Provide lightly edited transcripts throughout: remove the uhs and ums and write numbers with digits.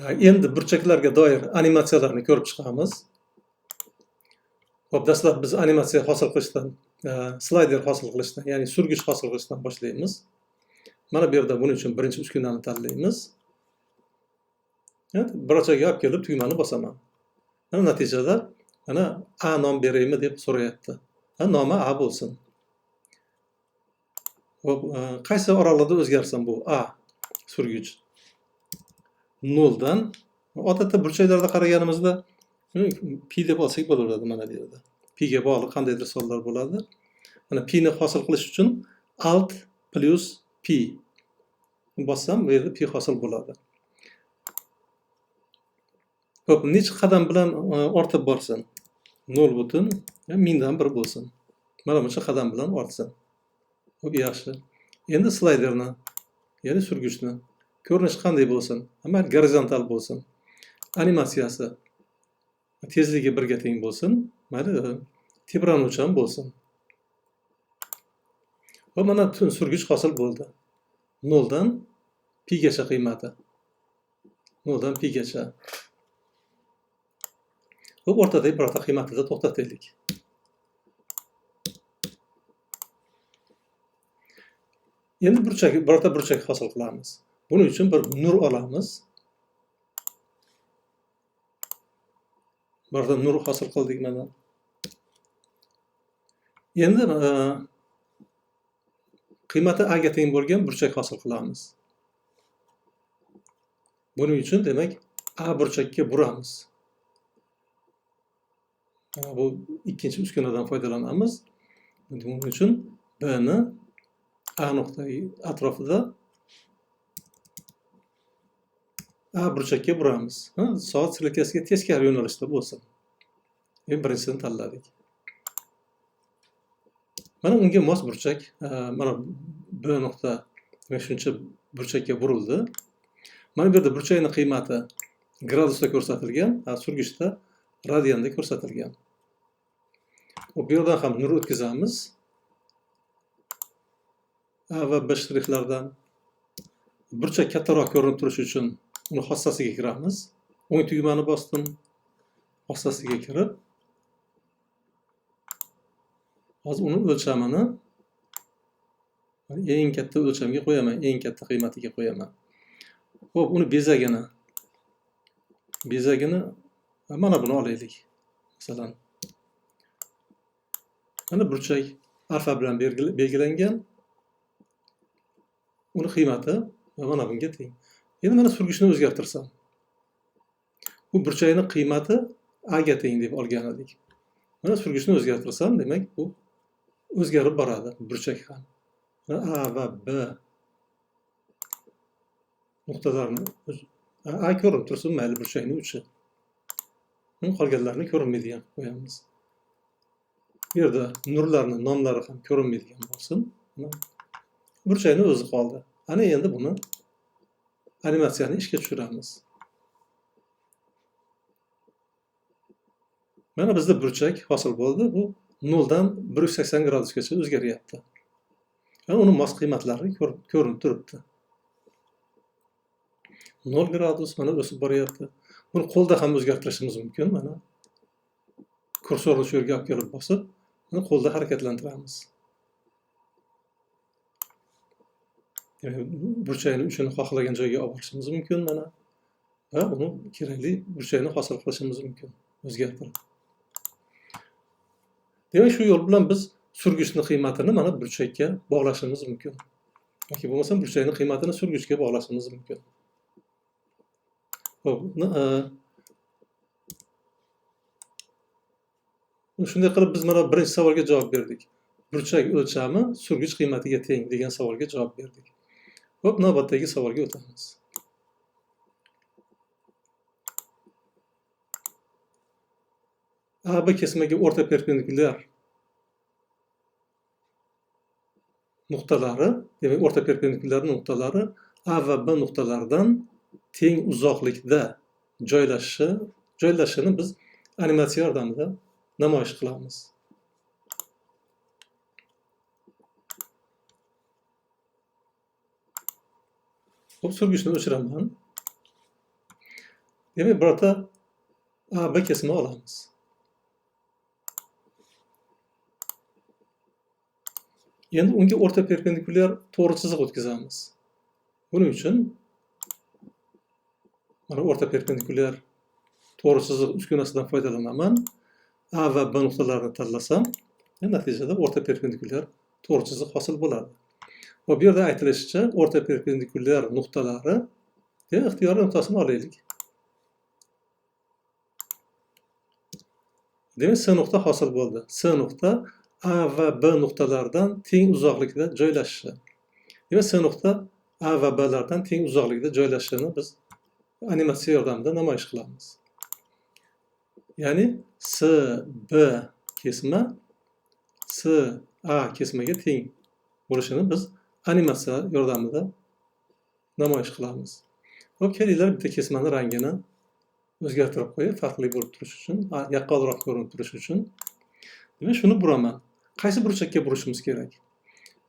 Endi burchaklarga doir animatsiyalarni ko'rib chiqamiz. Hop, dastlab biz animatsiya hosil qilishdan, slayder hosil qilishdan, ya'ni surgich hosil qilishdan boshlaymiz. Mana bu yerda buning uchun birinchi uskunani tanlaymiz. Brochaga olib kelib tugmani bosaman. Mana natijada mana A nom beraymi deb so'rayapti. Nomi A bo'lsin. Hop, qaysi oralig'ida o'zgarsin bu A surgich? 0 dan odatda burchaklarda qaraganimizda pi deb olsak bo'laveradi mana bu yerda. Pi ga bog'liq qandaydir sonlar bo'ladi. Mana pi ni hosil qilish uchun alt plus pi bossam bu yerda pi hosil bo'ladi. Hop, necha qadam bilan ortib borsin? 0,1 dan 1 bo'lsin. Mana buncha qadam bilan ortsin. Hop, yaxshi. Endi slayderni, ya'ni surgichni ko'rinishi qanday bo'lsin? Hamma gorizontal bo'lsin. Animatsiyasi tezligi 1 ga teng bo'lsin. Mayli, tebranuvchan bo'lsin. Va mana surgich hosil bo'ldi. 0 dan pi gacha qiymati. 0 dan pi gacha. Hop, o'rtadagi birorta qiymatida to'xtataylik. Endi birorta burchak hosil qilamiz. Buning uchun bir nur olamiz. Birorta nur hosil qildik mana. Endi qiymati A ga teng bo'lgan burchak hosil qilamiz. Buning uchun demak A burchakka buramiz. Bu ikkinchi uskunadan foydalanamiz. Buning uchun B ni A nuqtai atrofida A burchakka buramiz. Soat silkasiga teskari yo'nalishda bo'lsin. Birinchisini tanladik. Mana unga mos burchak, mana B nuqta shuncha burchakka burildi. Mana bu yerda burchakning qiymati gradusda ko'rsatilgan, surgichda radianda ko'rsatilgan. Bu yerdan ham nur o'tkazamiz. A va B shtrixlardan burchak kattaroq ko'rinib turishi uchun uni xossasiga kiramiz. O'ng tugmani bosdim. Xossasiga kirib, hozir uni o'lchamini eng katta o'lchamga qo'yaman, eng katta qiymatiga qo'yaman. Xo'p, uni bezagini mana buni olaylik. Masalan, mana burchak alfa bilan belgilangan. Uni qiymati mana bunga teng. Endi mana surgichni o'zgartirsam, bu burchakning qiymati A ga teng deb olgan edik. Mana surgichni o'zgartirsam, demak bu o'zgarib boradi burchak ham. A va B nuqtalarini A ko'rinib tursin, mayli burchakning uchi. Qolganlarini ko'rinmaydigan qo'yamiz. Bu yerda nurlarning nomlari ham ko'rinmaydigan bo'lsin. Burchakning o'zi qoldi. Ana endi buni animatsiyani ishga tushiramiz. Mana bizda burchak hosil bo'ldi. Bu 0 dan 180 gradusgacha o'zgaryapti. Uni mos qiymatlari ko'rinib turibdi. 0 gradus mana o'sib boryapti. Buni qo'lda ham o'zgartirishimiz mumkin. Mana kursorni shu yerga olib kelib bosib, buni qo'lda harakatlantiramiz. Burchakning uchini xohlagan joyga olib borishimiz mumkin mana. Va uni kerakli burchakni hosil qilishimiz mumkin. O'zgartirib. Demak, shu yo'l bilan biz surgichning qiymatini mana burchakka bog'lashimiz mumkin. Yoki bo'lmasa burchakning qiymatini surgichga bog'lashimiz mumkin. Xo'p, shunday qilib biz mana birinchi savolga javob berdik. Burchak o'lchami surgich qiymatiga teng degan savolga javob berdik. Xo'p, navbatdagi savolga o'tamiz. AB kesmaga o'rta perpendikulyar nuqtalari, demak o'rta perpendikulyar nuqtalari A va B nuqtalaridan teng uzoqlikda joylashishini biz animatsiya yordamida namoyish qilamiz. Xo'p, surgichni o'chiraman. Demak, birorta AB kesma olamiz. Endi unga o'rta perpendikulyar to'g'ri chiziq o'tkazamiz. Buning uchun mana o'rta perpendikulyar to'g'ri chiziq uskunasidan foydalanaman. A va B nuqtalarini tanlasam, natijada o'rta perpendikulyar to'g'ri chiziq hosil bo'ladi. Va bu yerda aytilishicha, o'rta perpendikulyar nuqtalari ixtiyoriy nuqtasini olaylik. Demak, C nuqta hosil bo'ldi. C nuqta A va B nuqtalaridan teng uzoqlikda joylashishi. Demak, C nuqta A va B lardan teng uzoqlikda joylashishini biz animatsiya yordamida namoyish qilamiz. Ya'ni C B kesma C A kesmaga teng bo'lishini biz animatsiya yordamida namoyish qilamiz. Xo'p, kelinglar bitta kesmani rangini o'zgartirib qo'yib, farqli bo'lib turishi uchun, yaqqolroq ko'rinib turishi uchun. Demak, shuni buraman. Qaysi burchakka burishimiz kerak?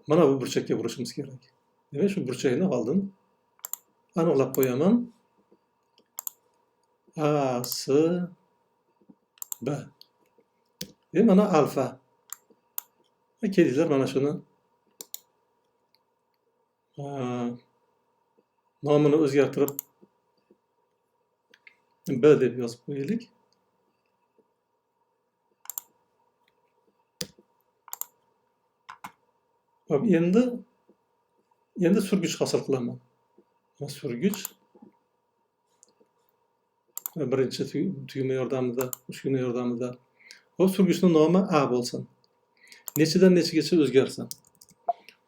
Mana bu burchakka burishimiz kerak. Demak, shu burchakni oldin aniqlab qo'yaman. A, S, B. Mana alfa. Kelinglar mana shuni nomini o'zgartirib B deb yozib qo'yaylik. Hop, endi surgich hosil qilaman. Surgich birinchi tugma yordamida, uskuna yordamida. Hop, surgichning nomi A bo'lsin. Nechidan nechigacha o'zgarsin?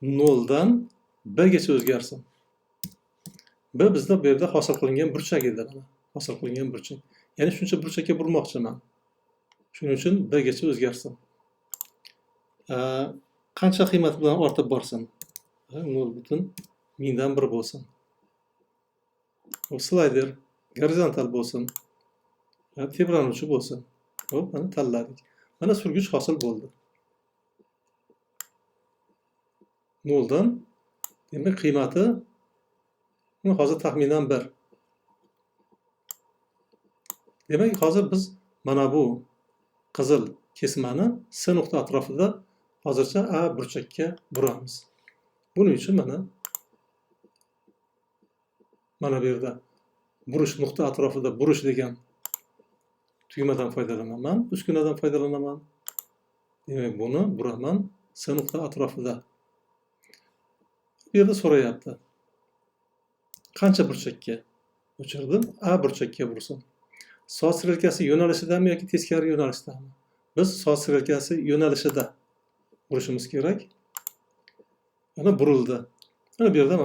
0 dan B gacha o'zgarsin. B bizda bu yerda hosil qilingan burchak edi. Hosil qilingan burchak. Ya'ni shuncha burchakka burmoqchiman. Shuning uchun B gacha o'zgarsin. Qancha qiymat bilan ortib borsin? 0,1000 dan 1 bo'lsin. Slayder gorizontal bo'lsin. Tebranuvchi bo'lsin. Hop, mana tanladik. Mana surgich hosil bo'ldi. 0 dan, demak, qiymati hozir taxminan 1. Demak, hozir biz mana bu qizil kesmani C nuqta atrofida hozircha A burchakka buramiz. Buning uchun mana bu yerda burish nuqta atrofida burish degan tugmadan foydalanaman, uskunadan foydalanaman. Demak, buni buraman C nuqta atrofida. Bu yerda so'rayapti. Qancha burchakka? O'chirdim, A burchakka bursin. Soat strelkasi yo'nalishidami yoki teskari yo'nalishdami? Biz soat strelkasi yo'nalishida burishimiz kerak. Mana burildi. Mana bu yerda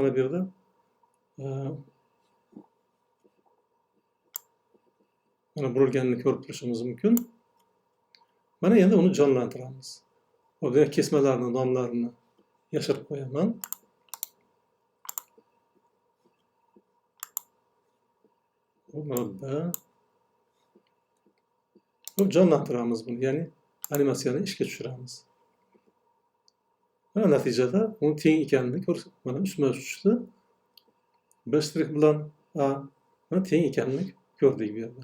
mana burilganini ko'rib turishimiz mumkin. Mana endi uni jonlantiramiz. Bu kesmalarning nomlarini yashirib qo'yaman. Jonlantiramiz buni, ya'ni animatsiyani ishga tushiramiz. Mana natijada uni teng ekanini ko'rsak, mana ustma tushdi. B shtrix bilan A mana teng ekanini ko'rdik bu yerda.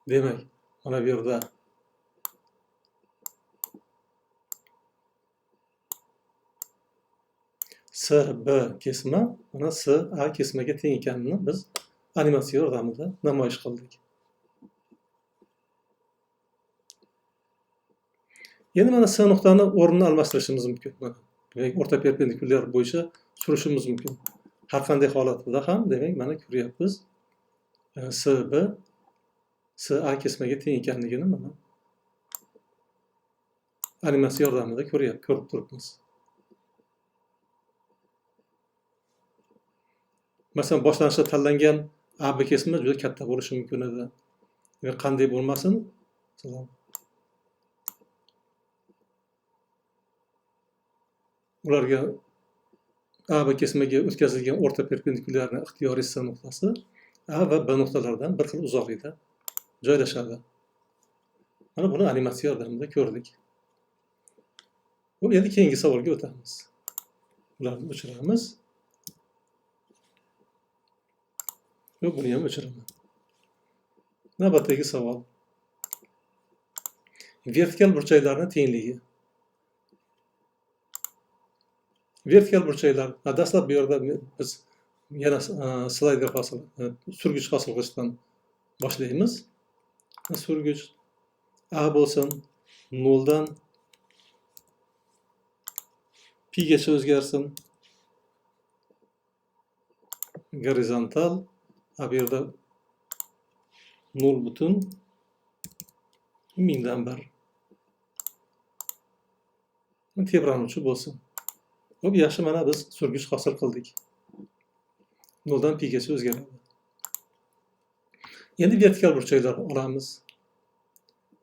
Demak, mana bu yerda C B kesma mana C A kesmaga teng ekanini biz animatsiya yordamida namoyish qildik. Endi mana C nuqtani o'rnini almashtirishimiz mumkin. Demak, o'rta perpendikulyar bo'yicha surishimiz mumkin. Har qanday holatda ham, demak, mana ko'ryapmiz. C B C A kesmaga teng ekanligini mana animatsiya yordamida ko'rib turibmiz. Masalan, boshlanishda tanlangan AB kesma juda katta bo'lishi mumkin edi. Demak, qanday bo'lmasin? Ularga AB kesmaga o'tkazilgan o'rta perpendikulyarning ixtiyoriy C nuqtasi A va B nuqtalaridan bir xil uzoqlikda joylashadi. Mana buni animatsiya yordamida ko'rdik. Endi keyingi savolga o'tamiz. Ularni o'chiramiz. va buni ham o'chiraman. Navbatdagi savol. Vertikal burchaklarning tengligi. Vertikal burchaklar, dastlab bu yerda biz yana slayder hosil, surgich hosil qilishdan boshlaymiz. Surgich A bo'lsin, 0 dan pi gacha o'zgarsin. Gorizontal, bu yerda 0,1000 tebranuvchi bo'lsin. Xo'p, yaxshi, mana biz surgich hosil qildik. 0 dan pi gacha o'zgaradi. Endi vertikal burchaklar olamiz.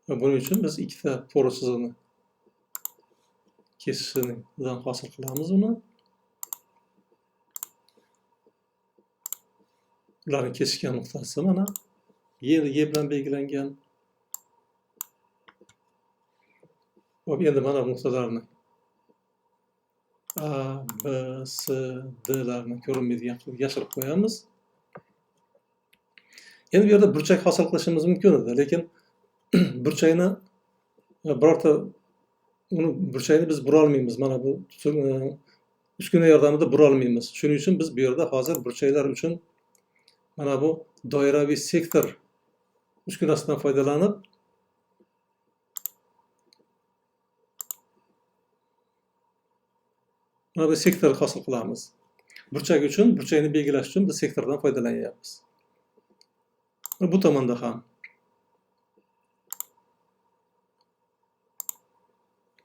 Buning uchun biz ikkita to'g'ri chiziqni kesishidan hosil qilamiz uni. Ularning kesishgan nuqtasi mana Y bilan belgilangan. Xo'p, endi mana bu nuqtalarni A, B, C, D larni ko'rinmaydigan qilib yashirib qo'yamiz. Endi bu yerda burchak hosil qilishimiz mumkin edi, lekin burchakni burchakni biz bura olmaymiz. Mana bu uskuna yordamida bura olmaymiz. Shuning uchun biz bu yerda hozir burchaklar uchun mana bu doiraviy sektor uskunasidan foydalanib mana bu sektor hosil qilamiz. Burchak uchun, burchakni belgilash uchun biz sektordan foydalanyapmiz. Bu tomonda ham.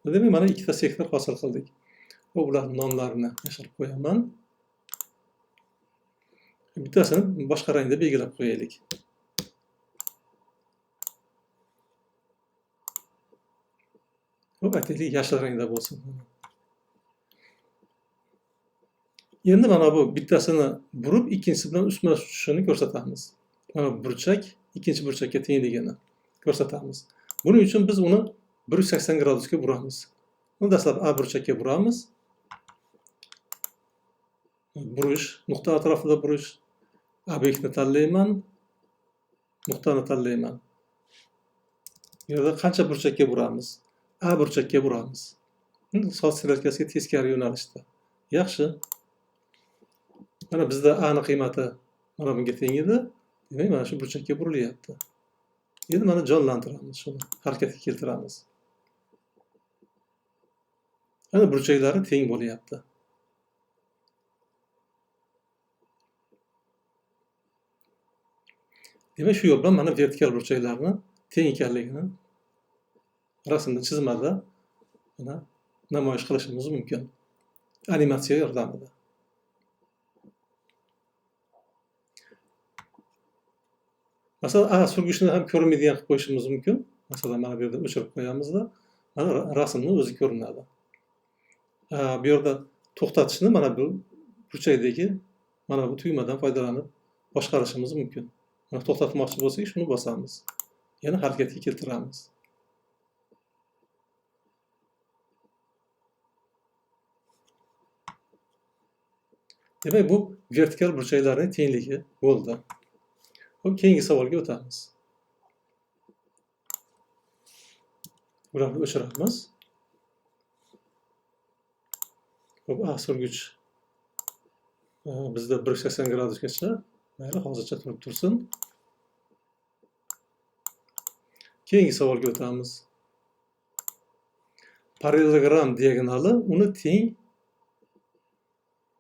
Demak, mana ikkita sektor hosil qildik. Ular nomlarini yashirib qo'yaman. Bittasini boshqa rangda belgilab qo'yaylik. Xo'p, aytaylik, yashil rangda bo'lsin. Endi mana bu bittasini burib, ikkinchisi bilan ustma tushishini ko'rsatamiz. Mana burchak ikkinchi burchakka tengligini ko'rsatamiz. Buning uchun biz uni 180 gradusga buramiz. Uni dastlab A burchakka buramiz. Burish, nuqta atrofida burish. Obyektni tanlayman, nuqtani tanlayman. Bu yerda qancha burchakka buramiz? A burchakka buramiz. Soat strelkasiga teskari yo'nalishda. Yaxshi. Mana bizda A ning qiymati mana bunga teng edi. Demak, mana shu burchakka burilyapti. Endi mana jonlantiramiz, shuni harakatga keltiramiz. Mana burchaklari teng bo'lyapti. Demak, shu yo'l bilan mana vertikal burchaklarni teng ekanligini rasmda, chizmada mana namoyish qilishimiz mumkin. Animatsiya yordamida. Masalan, A surgichni ham ko'rinmaydigan qilib qo'yishimiz mumkin. Masalan, mana bu yerda o'chirib qo'yamizda, mana rasmni o'zi ko'rinadi. Bu yerda to'xtatishni mana bu burchakdagi mana bu tugmadan foydalanib boshqarishimiz mumkin. Mana to'xtatmoqchi bo'lsak, shuni bosamiz. Yana harakatga keltiramiz. Demak, bu vertikal burchaklarning tengligi bo'ldi. Xo'p, keyingi savolga o'tamiz. Bularni o'chiramiz. Xo'p, A surgich bizda 180 gradusgacha, mayli, hozircha turib tursin. Keyingi savolga o'tamiz. Parallelogram diagonali uni teng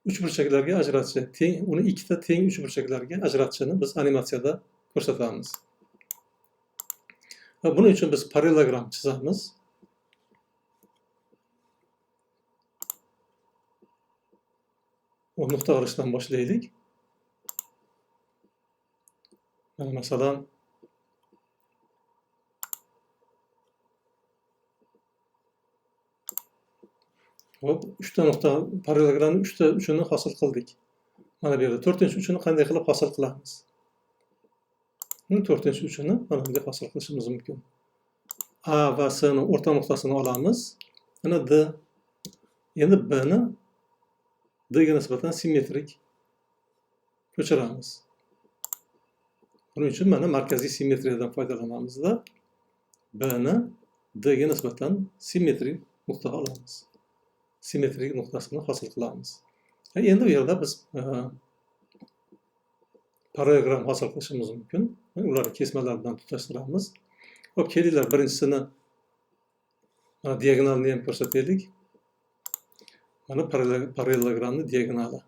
uchburchaklarga ajratishi, uni ikkita teng uchburchaklarga ajratishini biz animatsiyada ko'rsatamiz. Va buning uchun biz parallelogram chizamiz. O nuqta olishdan boshlaylik. Mana masalan, hop, 3 ta nuqta parallelogramning 3 ta uchini hosil qildik. Mana bu yerda 4-uchini qanday qilib hosil qilamiz? 4-uchini mana bunday hosil qilishimiz mumkin. A va C ning o'rta nuqtasini olamiz. Mana D. Endi B ni D ga nisbatan simmetrik ko'chiramiz. Buning uchun mana markaziy simmetriyadan foydalanamizda B'ni D'ga nisbatan simmetrik nuqta olamiz. Simmetrik nuqtasini hosil qilamiz. Endi bu yerda biz parallelogram hosil qilishimiz mumkin. Ularni kesmalar bilan tutashtiramiz. Hop, kelinglar, birinchisini mana diagonalni ham ko'rsataylik. Mana parallelogramni diagonali.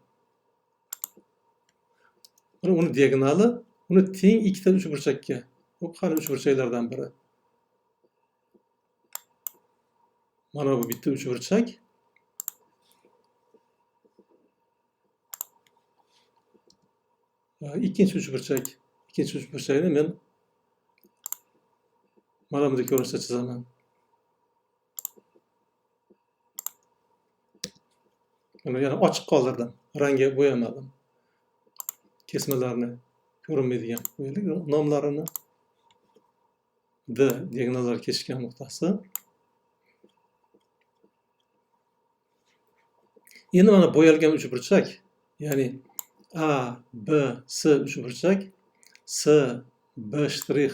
Mana uni diagonali, uni teng ikkita uchburchakka. Bu qani uchburchaklardan biri. Mana bu bitta uchburchak. Ikkinchi uchburchakni men mana bunday ko'rinishda chizaman. Mana yana ochiq qoldirdim, rangga bo'yamadim. Kesmalarni ko'rinmaydigan qo'yaylik, nomlarini. D diagonallar kesishgan nuqtasi. Endi mana bo'yalgan uchburchak, ya'ni A, B, S uchburchak, S, B shtrix,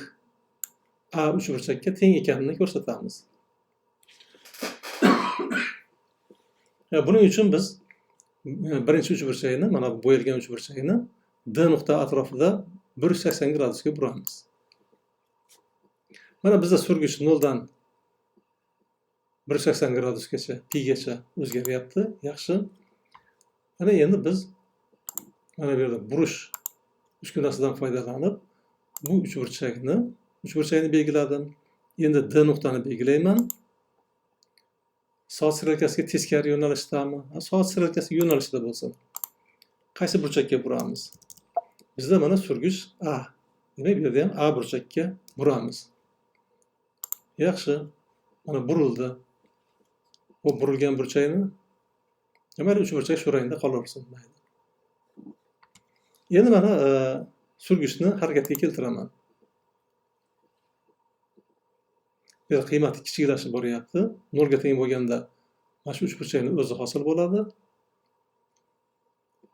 A uchburchakka teng ekanini ko'rsatamiz. Buning uchun biz birinchi uchburchakni, mana bu bo'yalgan uchburchakni D nuqta atrofida 180 gradusga buramiz. Mana bizda surgich 0 dan 180 gradusgacha, pigacha o'zgaryapti. Yaxshi. Mana endi biz mana bu yerda burush uskunasidan foydalanib bu uchburchakni belgiladim. Endi D nuqtani belgilayman. Soat strelkasiga teskari yo'nalishdami? Soat strelkasi yo'nalishida bo'lsin. Qaysi burchakka buramiz? Bizda mana surgich A. Demak, bu yerda ham A burchakka buramiz. Yaxshi. Mana burildi. Bu burilgan burchakni mana uchburchak shu rangda qolaversin. Endi mana surgichni harakatga keltiraman. Bu qiymati kichiklashib boryapti. 0 ga teng bo'lganda mana shu uchburchakning o'zi hosil bo'ladi.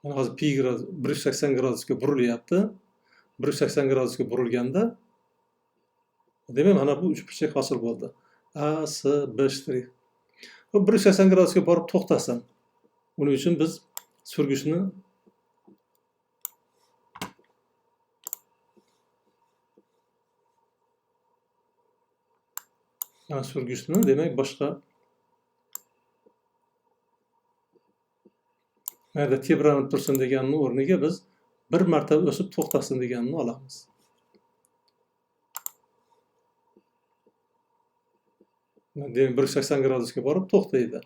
Mana hozir pi gradus 180 gradusga burilyapti. 180 gradusga burilganda demak mana bu uchburchak hosil bo'ldi. A, S, B shtrix. Bu 180 gradusga borib to'xtasin. Buning uchun biz surgichni demak boshqa mayda tebranib tursin deganning o'rniga biz bir marta o'sib to'xtasin deganini olamiz. Demak 180 gradusga borib to'xtaydi.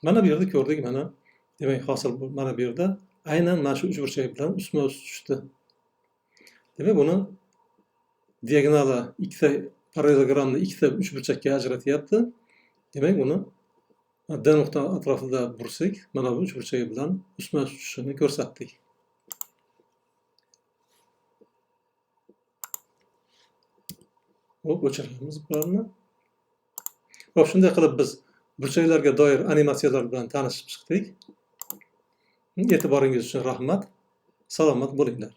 Mana bu yerda ko'rdik, mana demak hosil mana bu yerda aynan mana shu uchburchak bilan ustma-ust tushdi. Demak buni diagonali ikkita parallelogramni ikkita uchburchakka ajratyapti. Demak uni D nuqta atrofida bursak, mana bu uchburchak bilan ustma-ust tushishini ko'rsatdik. Hop, o'chiramiz bularni. Hop, shunday qilib biz burchaklarga doir animatsiyalar bilan tanishib chiqdik. E'tiboringiz uchun rahmat. Salomat bo'linglar.